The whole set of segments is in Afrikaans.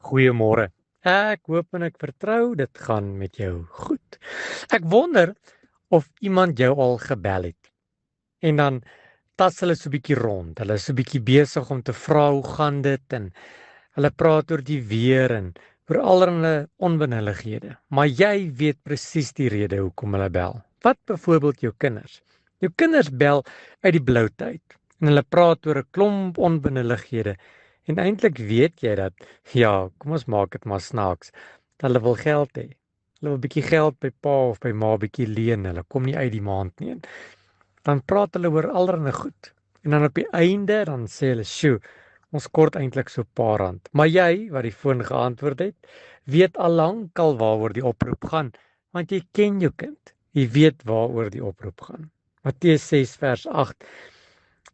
Goeiemôre. Ek hoop en ek vertrou dit gaan met jou goed. Ek wonder of iemand jou al gebel het. En dan tas hulle so 'n bietjie rond. Hulle is so 'n bietjie besig om te vra hoe gaan dit en hulle praat oor die weer en oor allerlei onbenullighede. Maar jy weet presies die rede hoekom hulle bel. Wat byvoorbeeld jou kinders. Jou kinders bel uit die blou tyd en hulle praat oor 'n klomp onbenullighede. En eintlik weet jy dat, ja, kom ons maak dit maar snaaks, dat hulle wil geld hê. Hulle wil 'n bietjie geld by pa of by ma bietjie leen, hulle kom nie uit die maand nie. En dan praat hulle oor allerlei goed. En dan op die einde dan sê hulle, "Sjoe, ons kort eintlik so 'n paar rand." Maar jy wat die foon geantwoord het, weet al lank al waaroor die oproep gaan, want jy ken jou kind. Jy weet waaroor die oproep gaan. Matteus 6 vers 8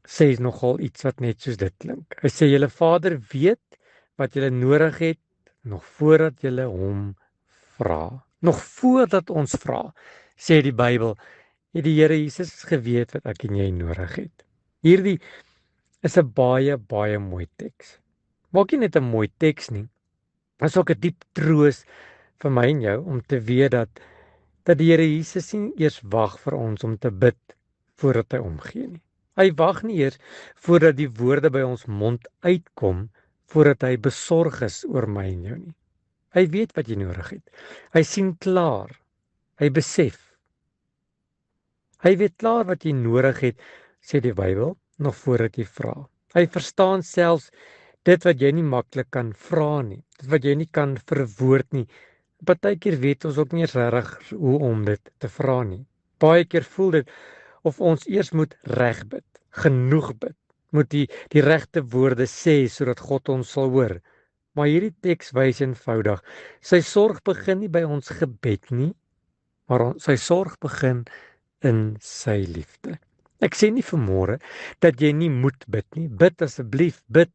sê nogal iets wat net soos dit klink. Hy sê julle Vader weet wat julle nodig het nog voordat julle hom vra. Nog voordat ons vra, sê die Bybel, het die Here Jesus geweet wat ek en jy nodig het. Hierdie is 'n baie mooi teks. Maak nie net 'n mooi teks nie. Dit is ook 'n diep troos vir my en jou om te weet dat die Here Jesus nie eers wag vir ons om te bid voordat hy omgee nie. Hy wag nie eers voordat die woorde by ons mond uitkom voordat hy besorg is oor my en jou nie. Hy weet wat jy nodig het. Hy sien klaar. Hy besef. Hy weet klaar wat jy nodig het, sê die Bybel, nog voordat jy vra. Hy verstaan selfs dit wat jy nie maklik kan vra nie, dit wat jy nie kan verwoord nie. Partykeer weet ons ook nie eens regtig hoe om dit te vra nie. Baie keer voel dit of ons eers moet reg bid, genoeg bid, moet die regte woorde sê sodat God ons sal hoor. Maar hierdie teks wys eenvoudig, sy sorg begin nie by ons gebed nie, maar sy sorg begin in sy liefde. Ek sê nie vanmôre dat jy nie moet bid nie. Bid asseblief, bid.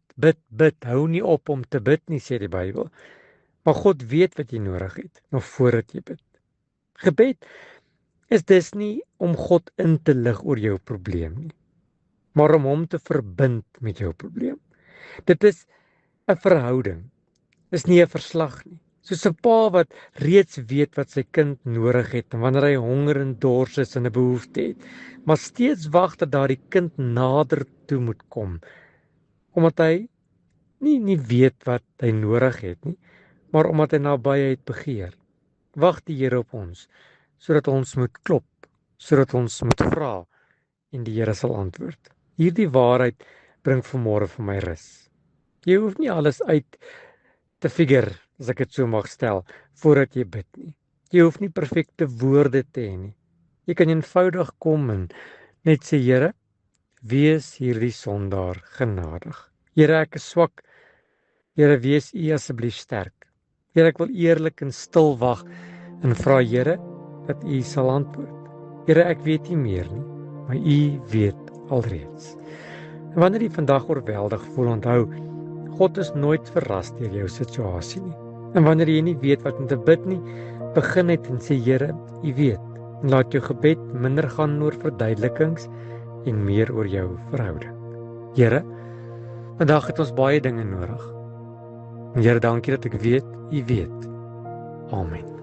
Hou nie op om te bid nie, sê die Bybel. Maar God weet wat jy nodig het, nog voordat jy bid. Gebed is dis nie om God in te lig oor jou probleem nie, maar om hom te verbind met jou probleem. Dit is 'n verhouding. Dis nie 'n verslag nie. Soos 'n pa wat reeds weet wat sy kind nodig het en wanneer hy honger en dors is en 'n behoefte het, maar steeds wag dat daardie kind nader toe moet kom, omdat hy nie weet wat hy nodig het nie, maar omdat hy nabyheid begeer. Wag die Here op ons, sodat ons moet klop, sodat ons moet vra en die Here sal antwoord. Hierdie waarheid bring vanmôre vir my rus. Jy hoef nie alles uit te figure, as ek dit so mag stel, voordat jy bid nie. Jy hoef nie perfekte woorde te hê nie. Jy kan eenvoudig kom en net sê, Here, wees hierdie sondaar genadig. Here, ek is swak. Here, wees U asseblief sterk. Here, ek wil eerlik en stil wag en vra, Here, dat U sal antwoord. Here, ek weet nie meer nie, maar U weet alreeds. En wanneer jy vandag oorweldig voel, onthou, God is nooit verras deur jou situasie nie. En wanneer jy nie weet wat om te bid nie, begin net en sê, Here, U weet. En laat jou gebed minder gaan oor verduidelikings en meer oor jou verhouding. Here, vandag het ons baie dinge nodig. En Here, dankie dat ek weet, U weet. Amen.